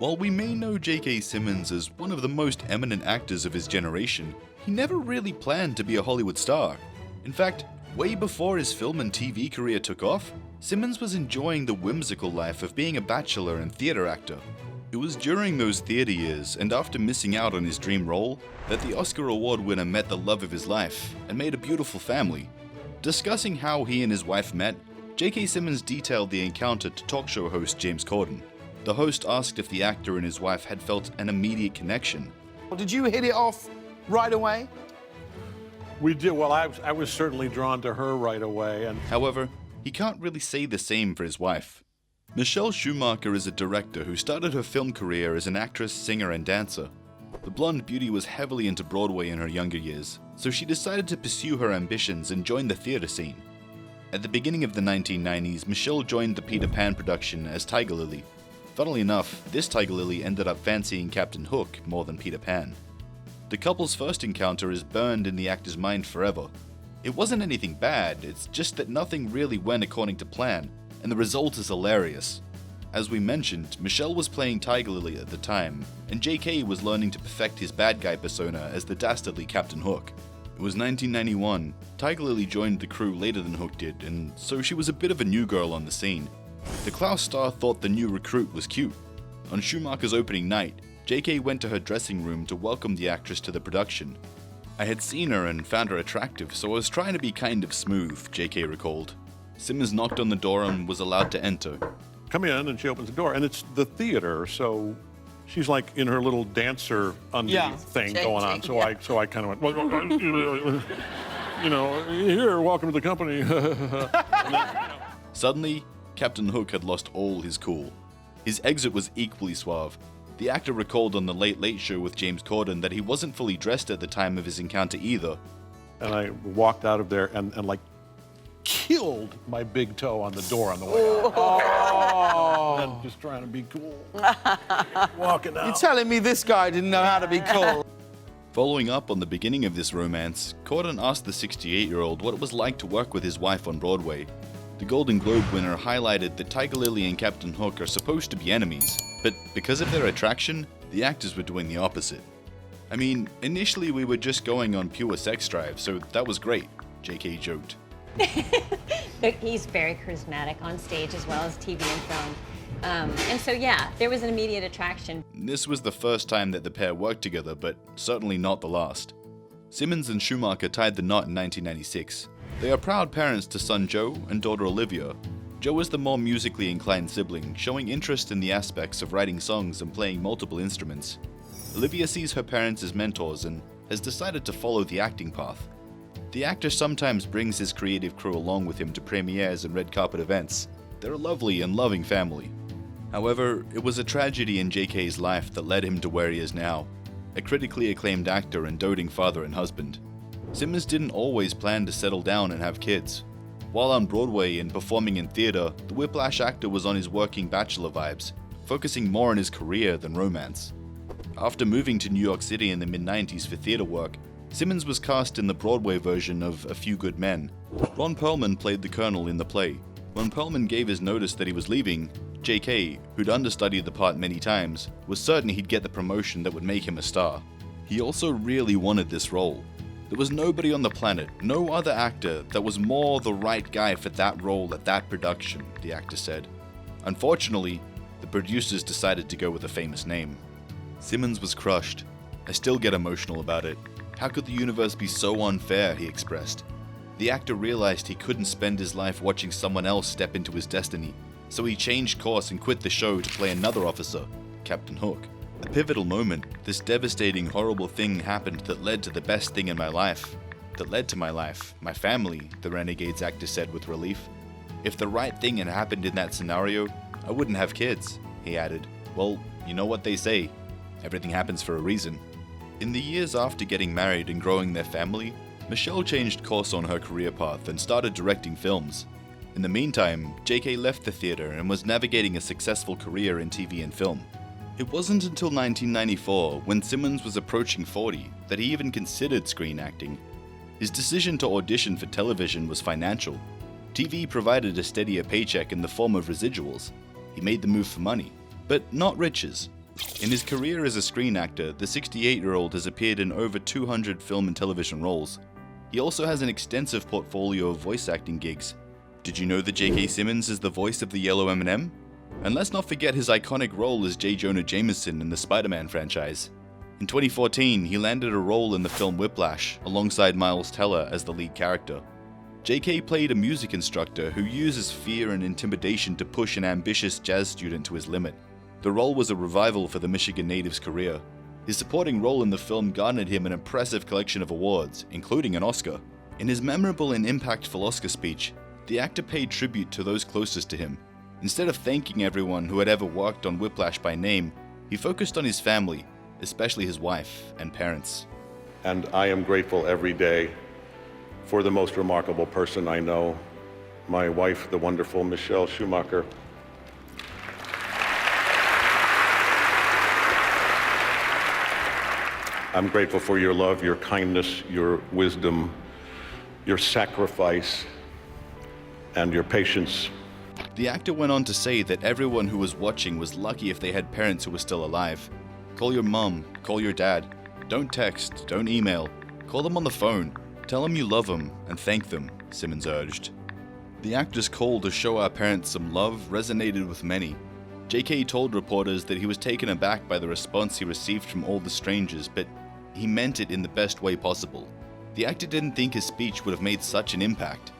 While we may know J.K. Simmons as one of the most eminent actors of his generation, he never really planned to be a Hollywood star. In fact, way before his film and TV career took off, Simmons was enjoying the whimsical life of being a bachelor and theater actor. It was during those theater years, and after missing out on his dream role, that the Oscar Award winner met the love of his life and made a beautiful family. Discussing how he and his wife met, J.K. Simmons detailed the encounter to talk show host James Corden. The host asked if the actor and his wife had felt an immediate connection. Did you hit it off right away? We did. Well, I was certainly drawn to her right away. And However, he can't really say the same for his wife. Michelle Schumacher is a director who started her film career as an actress, singer, and dancer. The blonde beauty was heavily into Broadway in her younger years, so she decided to pursue her ambitions and join the theater scene. At the beginning of the 1990s, Michelle joined the Peter Pan production as Tiger Lily. Funnily enough, this Tiger Lily ended up fancying Captain Hook more than Peter Pan. The couple's first encounter is burned in the actor's mind forever. It wasn't anything bad, it's just that nothing really went according to plan, and the result is hilarious. As we mentioned, Michelle was playing Tiger Lily at the time, and JK was learning to perfect his bad guy persona as the dastardly Captain Hook. It was 1991, Tiger Lily joined the crew later than Hook did, and so she was a bit of a new girl on the scene. The Klaus star thought the new recruit was cute. On Schumacher's opening night, JK went to her dressing room to welcome the actress to the production. I had seen her and found her attractive, so I was trying to be kind of smooth, JK recalled. Simmons knocked on the door and was allowed to enter. come in, and she opens the door, and it's the theater, so she's like in her little dancer thing going on. So I kind of went, well, you know, here, welcome to the company. Suddenly, Captain Hook had lost all his cool. His exit was equally suave. The actor recalled on the Late Late Show with James Corden that he wasn't fully dressed at the time of his encounter either. And I walked out of there and like killed my big toe on the door on the way out. Oh. And just trying to be cool. Walking out. You're telling me this guy didn't know how to be cool? Following up on the beginning of this romance, Corden asked the 68-year-old what it was like to work with his wife on Broadway. The Golden Globe winner highlighted that Tiger Lily and Captain Hook are supposed to be enemies, but because of their attraction, the actors were doing the opposite. I mean, initially we were just going on pure sex drive, so that was great, JK joked. He's very charismatic on stage as well as TV and film. And so, yeah, there was an immediate attraction. This was the first time that the pair worked together, but certainly not the last. Simmons and Schumacher tied the knot in 1996. They are proud parents to son Joe and daughter Olivia. Joe is the more musically inclined sibling, showing interest in the aspects of writing songs and playing multiple instruments. Olivia sees her parents as mentors and has decided to follow the acting path. The actor sometimes brings his creative crew along with him to premieres and red carpet events. They're a lovely and loving family. However, it was a tragedy in JK's life that led him to where he is now, a critically acclaimed actor and doting father and husband. Simmons didn't always plan to settle down and have kids. While on Broadway and performing in theater, the Whiplash actor was on his working bachelor vibes, focusing more on his career than romance. After moving to New York City in the mid-90s for theater work, Simmons was cast in the Broadway version of A Few Good Men. Ron Perlman played the Colonel in the play. When Perlman gave his notice that he was leaving, JK, who'd understudied the part many times, was certain he'd get the promotion that would make him a star. He also really wanted this role. There was nobody on the planet, no other actor, that was more the right guy for that role at that production, the actor said. Unfortunately, the producers decided to go with a famous name. Simmons was crushed. I still get emotional about it. How could the universe be so unfair, he expressed. The actor realized he couldn't spend his life watching someone else step into his destiny, so he changed course and quit the show to play another officer, Captain Hook. A pivotal moment, this devastating, horrible thing happened that led to the best thing in my life. That led to my life, my family, the Renegade's actor said with relief. If the right thing had happened in that scenario, I wouldn't have kids, he added. Well, you know what they say. Everything happens for a reason. In the years after getting married and growing their family, Michelle changed course on her career path and started directing films. In the meantime, JK left the theater and was navigating a successful career in TV and film. It wasn't until 1994, when Simmons was approaching 40, that he even considered screen acting. His decision to audition for television was financial. TV provided a steadier paycheck in the form of residuals. He made the move for money, but not riches. In his career as a screen actor, the 68-year-old has appeared in over 200 film and television roles. He also has an extensive portfolio of voice acting gigs. Did you know that J.K. Simmons is the voice of the yellow M&M? And let's not forget his iconic role as J. Jonah Jameson in the Spider-Man franchise. In 2014, he landed a role in the film Whiplash, alongside Miles Teller as the lead character. J.K. played a music instructor who uses fear and intimidation to push an ambitious jazz student to his limit. The role was a revival for the Michigan native's career. His supporting role in the film garnered him an impressive collection of awards, including an Oscar. In his memorable and impactful Oscar speech, the actor paid tribute to those closest to him. Instead of thanking everyone who had ever worked on Whiplash by name, he focused on his family, especially his wife and parents. And I am grateful every day for the most remarkable person I know, my wife, the wonderful Michelle Schumacher. I'm grateful for your love, your kindness, your wisdom, your sacrifice, and your patience. The actor went on to say that everyone who was watching was lucky if they had parents who were still alive. Call your mom, call your dad. Don't text, don't email. Call them on the phone. Tell them you love them and thank them, Simmons urged. The actor's call to show our parents some love resonated with many. J.K. told reporters that he was taken aback by the response he received from all the strangers, but he meant it in the best way possible. The actor didn't think his speech would have made such an impact.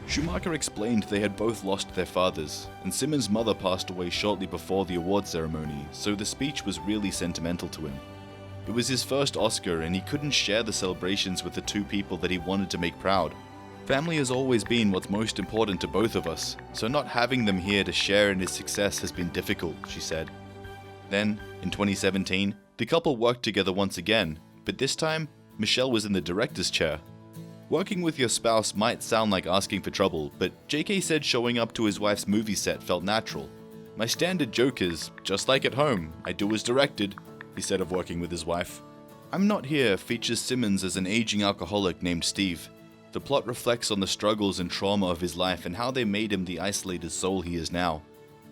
Schumacher explained they had both lost their fathers, and Simmons' mother passed away shortly before the award ceremony, so the speech was really sentimental to him. It was his first Oscar, and he couldn't share the celebrations with the two people that he wanted to make proud. Family has always been what's most important to both of us, so not having them here to share in his success has been difficult, she said. Then, in 2017, the couple worked together once again, but this time, Michelle was in the director's chair. Working with your spouse might sound like asking for trouble, but JK said showing up to his wife's movie set felt natural. My standard joke is, just like at home, I do as directed, he said of working with his wife. I'm Not Here features Simmons as an aging alcoholic named Steve. The plot reflects on the struggles and trauma of his life and how they made him the isolated soul he is now.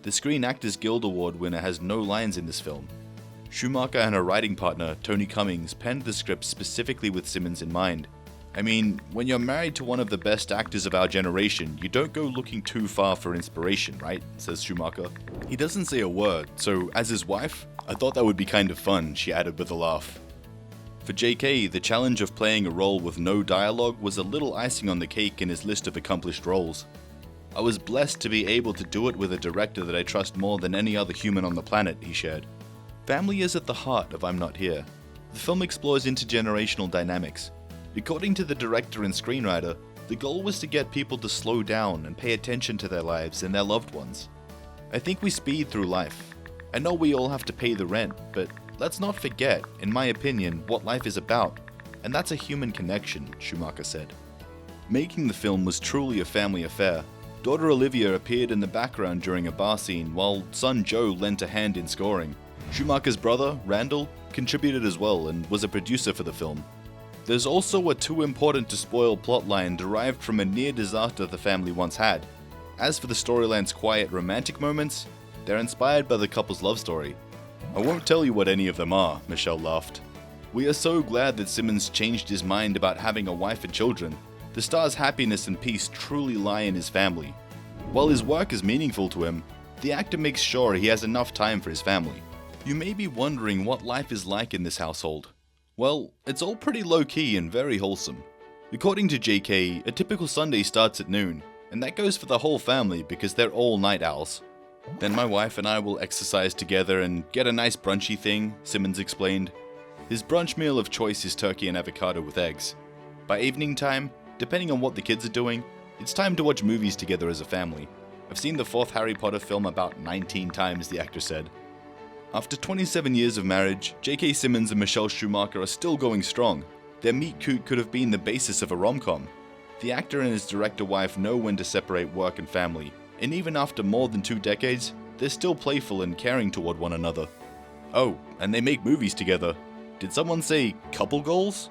The Screen Actors Guild Award winner has no lines in this film. Schumacher and her writing partner, Tony Cummings, penned the script specifically with Simmons in mind. I mean, when you're married to one of the best actors of our generation, you don't go looking too far for inspiration, right? Says Schumacher. He doesn't say a word, so as his wife, I thought that would be kind of fun, she added with a laugh. For JK, the challenge of playing a role with no dialogue was a little icing on the cake in his list of accomplished roles. I was blessed to be able to do it with a director that I trust more than any other human on the planet, he shared. Family is at the heart of I'm Not Here. The film explores intergenerational dynamics. According to the director and screenwriter, the goal was to get people to slow down and pay attention to their lives and their loved ones. I think we speed through life. I know we all have to pay the rent, but let's not forget, in my opinion, what life is about, and that's a human connection, Schumacher said. Making the film was truly a family affair. Daughter Olivia appeared in the background during a bar scene, while son Joe lent a hand in scoring. Schumacher's brother, Randall, contributed as well and was a producer for the film. There's also a too important to spoil plotline derived from a near disaster the family once had. As for the storyline's quiet romantic moments, they're inspired by the couple's love story. I won't tell you what any of them are, Michelle laughed. We are so glad that Simmons changed his mind about having a wife and children. The star's happiness and peace truly lie in his family. While his work is meaningful to him, the actor makes sure he has enough time for his family. You may be wondering what life is like in this household. Well, it's all pretty low-key and very wholesome. According to JK, a typical Sunday starts at noon, and that goes for the whole family because they're all night owls. Then my wife and I will exercise together and get a nice brunchy thing, Simmons explained. His brunch meal of choice is turkey and avocado with eggs. By evening time, depending on what the kids are doing, it's time to watch movies together as a family. I've seen the fourth Harry Potter film about 19 times, the actor said. After 27 years of marriage, J.K. Simmons and Michelle Schumacher are still going strong. Their meet-cute could have been the basis of a rom-com. The actor and his director wife know when to separate work and family, and even after more than 2 decades, they're still playful and caring toward one another. Oh, and they make movies together. Did someone say couple goals?